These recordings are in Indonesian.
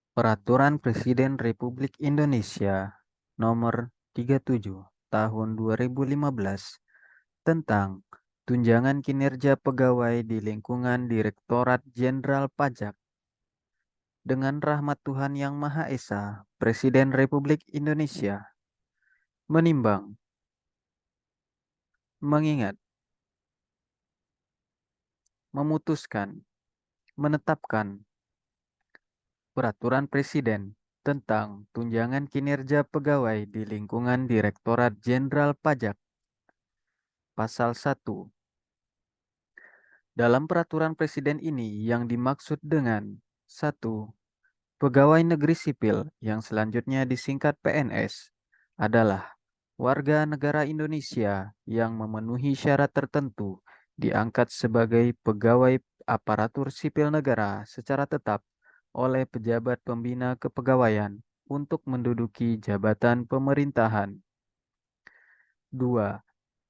Peraturan Presiden Republik Indonesia Nomor 37 Tahun 2015 tentang tunjangan kinerja pegawai di lingkungan Direktorat Jenderal Pajak. Dengan rahmat Tuhan Yang Maha Esa, Presiden Republik Indonesia menimbang, mengingat, memutuskan, menetapkan Peraturan Presiden tentang tunjangan kinerja pegawai di lingkungan Direktorat Jenderal Pajak. Pasal 1. Dalam peraturan presiden ini yang dimaksud dengan 1. Pegawai negeri sipil yang selanjutnya disingkat PNS adalah warga negara Indonesia yang memenuhi syarat tertentu diangkat sebagai pegawai aparatur sipil negara secara tetap oleh pejabat pembina kepegawaian untuk menduduki jabatan pemerintahan. 2.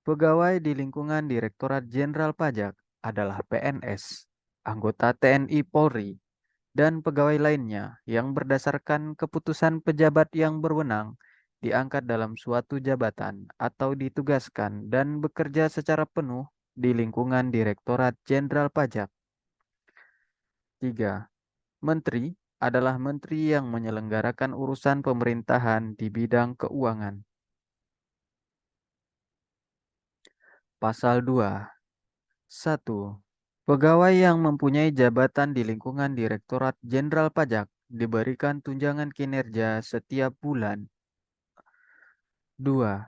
Pegawai di lingkungan Direktorat Jenderal Pajak adalah PNS, anggota TNI Polri, dan pegawai lainnya yang berdasarkan keputusan pejabat yang berwenang diangkat dalam suatu jabatan atau ditugaskan dan bekerja secara penuh di lingkungan Direktorat Jenderal Pajak. 3. Menteri adalah menteri yang menyelenggarakan urusan pemerintahan di bidang keuangan. Pasal 2. 1. Pegawai yang mempunyai jabatan di lingkungan Direktorat Jenderal Pajak diberikan tunjangan kinerja setiap bulan. 2.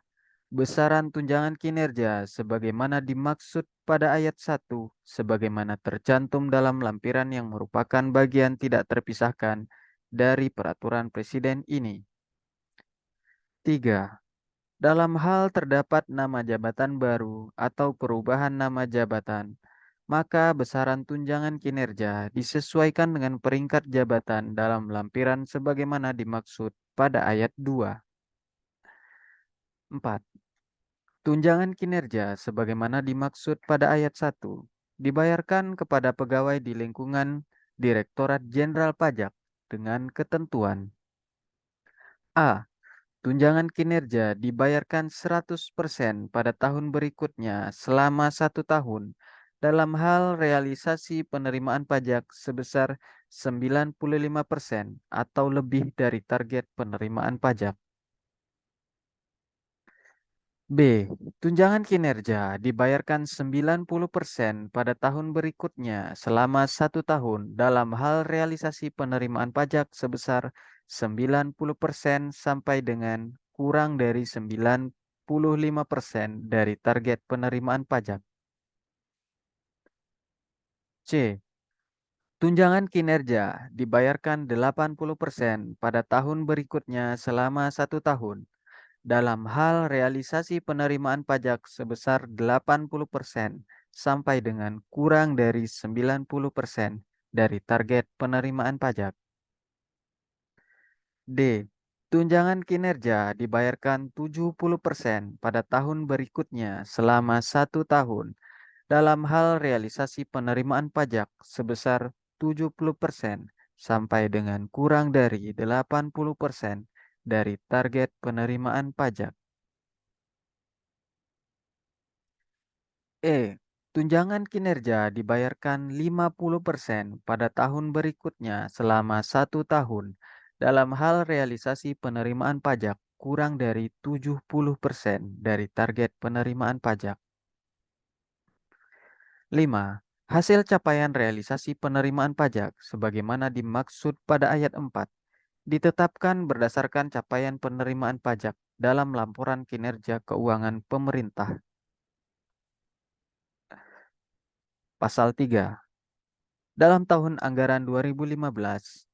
Besaran tunjangan kinerja sebagaimana dimaksud pada ayat 1 sebagaimana tercantum dalam lampiran yang merupakan bagian tidak terpisahkan dari peraturan presiden ini. 3. Dalam hal terdapat nama jabatan baru atau perubahan nama jabatan, maka besaran tunjangan kinerja disesuaikan dengan peringkat jabatan dalam lampiran sebagaimana dimaksud pada ayat 2. 4. Tunjangan kinerja sebagaimana dimaksud pada ayat 1 dibayarkan kepada pegawai di lingkungan Direktorat Jenderal Pajak dengan ketentuan A. Tunjangan kinerja dibayarkan 100% pada tahun berikutnya selama 1 tahun dalam hal realisasi penerimaan pajak sebesar 95% atau lebih dari target penerimaan pajak. B. Tunjangan kinerja dibayarkan 90% pada tahun berikutnya selama 1 tahun dalam hal realisasi penerimaan pajak sebesar 90% sampai dengan kurang dari 95% dari target penerimaan pajak. C. Tunjangan kinerja dibayarkan 80% pada tahun berikutnya selama 1 tahun dalam hal realisasi penerimaan pajak sebesar 80% sampai dengan kurang dari 90% dari target penerimaan pajak. D. Tunjangan kinerja dibayarkan 70% pada tahun berikutnya selama 1 tahun dalam hal realisasi penerimaan pajak sebesar 70% sampai dengan kurang dari 80% dari target penerimaan pajak. E. Tunjangan kinerja dibayarkan 50% pada tahun berikutnya selama 1 tahun dalam hal realisasi penerimaan pajak kurang dari 70% dari target penerimaan pajak. 5. Hasil capaian realisasi penerimaan pajak sebagaimana dimaksud pada ayat 4 ditetapkan berdasarkan capaian penerimaan pajak dalam laporan kinerja keuangan pemerintah. Pasal 3. Dalam tahun anggaran 2015,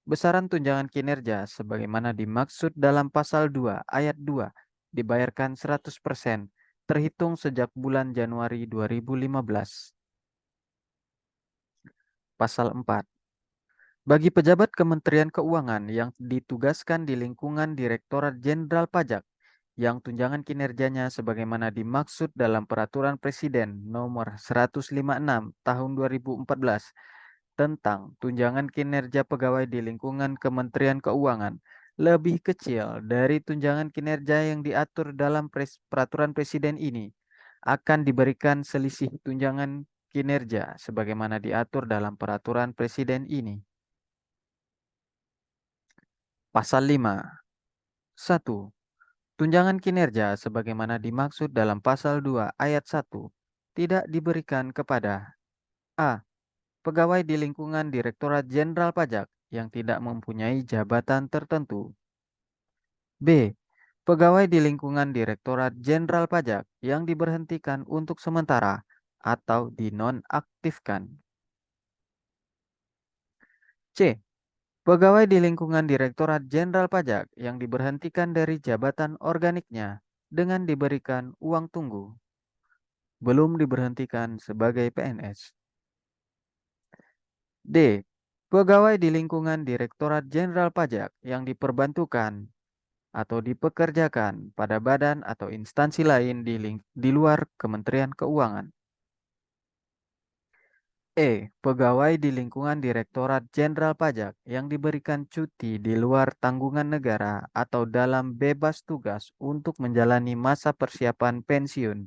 besaran tunjangan kinerja sebagaimana dimaksud dalam pasal 2 ayat 2 dibayarkan 100% terhitung sejak bulan Januari 2015. Pasal 4. Bagi pejabat Kementerian Keuangan yang ditugaskan di lingkungan Direktorat Jenderal Pajak yang tunjangan kinerjanya sebagaimana dimaksud dalam Peraturan Presiden Nomor 156 Tahun 2014 tentang tunjangan kinerja pegawai di lingkungan Kementerian Keuangan lebih kecil dari tunjangan kinerja yang diatur dalam peraturan presiden ini akan diberikan selisih tunjangan kinerja sebagaimana diatur dalam peraturan presiden ini. Pasal 5. 1. Tunjangan kinerja sebagaimana dimaksud dalam pasal 2 ayat 1 tidak diberikan kepada A. Pegawai di lingkungan Direktorat Jenderal Pajak yang tidak mempunyai jabatan tertentu. B. Pegawai di lingkungan Direktorat Jenderal Pajak yang diberhentikan untuk sementara atau dinonaktifkan. C. Pegawai di lingkungan Direktorat Jenderal Pajak yang diberhentikan dari jabatan organiknya dengan diberikan uang tunggu, belum diberhentikan sebagai PNS. D. Pegawai di lingkungan Direktorat Jenderal Pajak yang diperbantukan atau dipekerjakan pada badan atau instansi lain di luar Kementerian Keuangan. E. Pegawai di lingkungan Direktorat Jenderal Pajak yang diberikan cuti di luar tanggungan negara atau dalam bebas tugas untuk menjalani masa persiapan pensiun.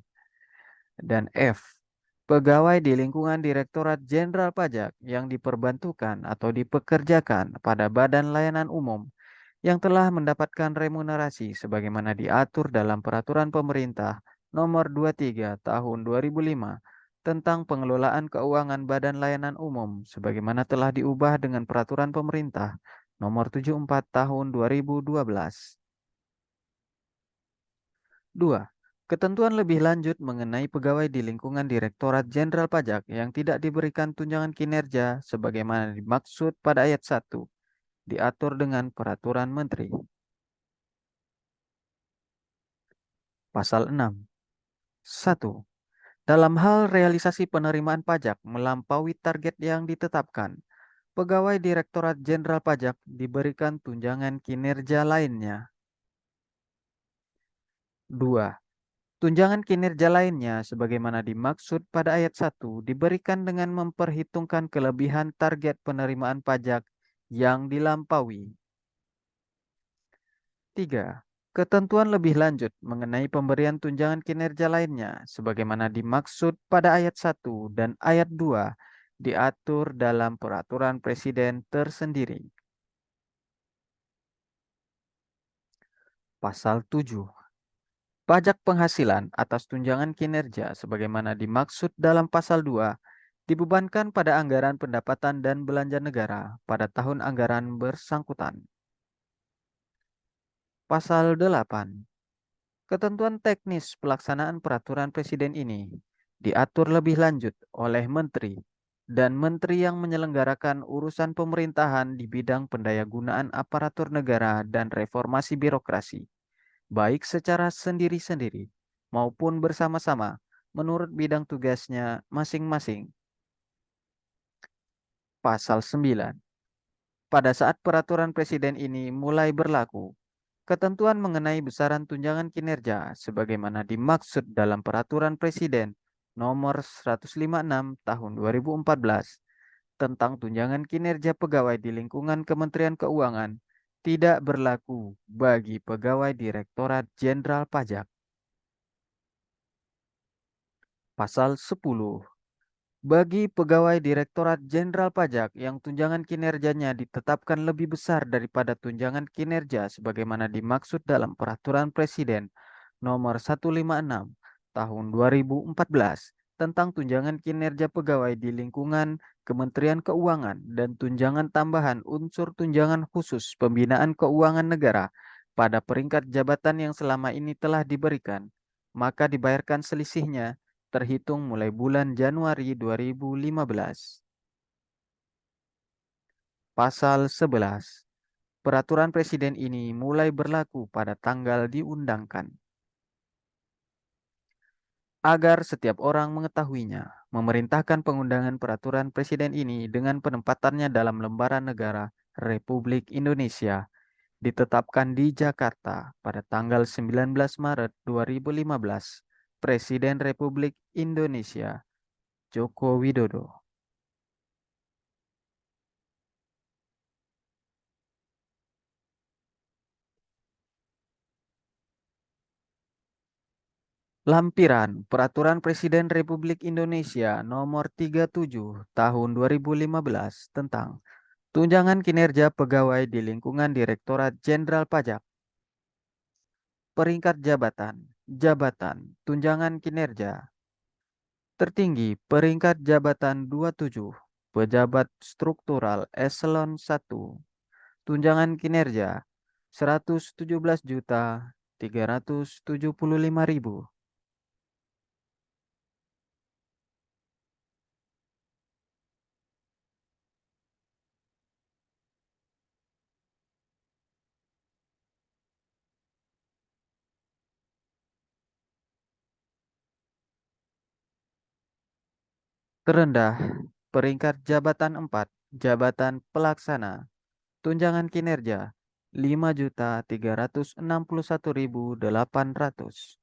Dan F. Pegawai di lingkungan Direktorat Jenderal Pajak yang diperbantukan atau dipekerjakan pada badan layanan umum yang telah mendapatkan remunerasi sebagaimana diatur dalam Peraturan Pemerintah Nomor 23 Tahun 2005 tentang pengelolaan keuangan Badan Layanan Umum sebagaimana telah diubah dengan Peraturan Pemerintah Nomor 74 Tahun 2012. 2. Ketentuan lebih lanjut mengenai pegawai di lingkungan Direktorat Jenderal Pajak yang tidak diberikan tunjangan kinerja sebagaimana dimaksud pada ayat 1 diatur dengan Peraturan Menteri. Pasal 6. 1. Dalam hal realisasi penerimaan pajak melampaui target yang ditetapkan, pegawai Direktorat Jenderal Pajak diberikan tunjangan kinerja lainnya. 2. Tunjangan kinerja lainnya sebagaimana dimaksud pada ayat 1 diberikan dengan memperhitungkan kelebihan target penerimaan pajak yang dilampaui. 3. Ketentuan lebih lanjut mengenai pemberian tunjangan kinerja lainnya sebagaimana dimaksud pada ayat 1 dan ayat 2 diatur dalam peraturan presiden tersendiri. Pasal 7. Pajak penghasilan atas tunjangan kinerja sebagaimana dimaksud dalam pasal 2 dibebankan pada anggaran pendapatan dan belanja negara pada tahun anggaran bersangkutan. Pasal 8. Ketentuan teknis pelaksanaan peraturan presiden ini diatur lebih lanjut oleh menteri dan menteri yang menyelenggarakan urusan pemerintahan di bidang pendayagunaan aparatur negara dan reformasi birokrasi, baik secara sendiri-sendiri maupun bersama-sama menurut bidang tugasnya masing-masing. Pasal 9. Pada saat peraturan presiden ini mulai berlaku, ketentuan mengenai besaran tunjangan kinerja sebagaimana dimaksud dalam Peraturan Presiden Nomor 156 Tahun 2014 tentang tunjangan kinerja pegawai di lingkungan Kementerian Keuangan tidak berlaku bagi pegawai Direktorat Jenderal Pajak. Pasal 10. Bagi pegawai Direktorat Jenderal Pajak yang tunjangan kinerjanya ditetapkan lebih besar daripada tunjangan kinerja sebagaimana dimaksud dalam Peraturan Presiden Nomor 156 Tahun 2014 tentang tunjangan kinerja pegawai di lingkungan Kementerian Keuangan dan tunjangan tambahan unsur tunjangan khusus pembinaan keuangan negara pada peringkat jabatan yang selama ini telah diberikan, maka dibayarkan selisihnya terhitung mulai bulan Januari 2015. Pasal 11. Peraturan Presiden ini mulai berlaku pada tanggal diundangkan. Agar setiap orang mengetahuinya, memerintahkan pengundangan peraturan Presiden ini dengan penempatannya dalam lembaran negara Republik Indonesia ditetapkan di Jakarta pada tanggal 19 Maret 2015. Presiden Republik Indonesia Joko Widodo. Lampiran Peraturan Presiden Republik Indonesia Nomor 37 Tahun 2015 tentang tunjangan kinerja pegawai di lingkungan Direktorat Jenderal Pajak. Peringkat jabatan, jabatan, tunjangan kinerja. Tertinggi peringkat jabatan 27, pejabat struktural eselon 1, tunjangan kinerja 117.375.000. Terendah peringkat jabatan 4, jabatan pelaksana, tunjangan kinerja 5.361.800.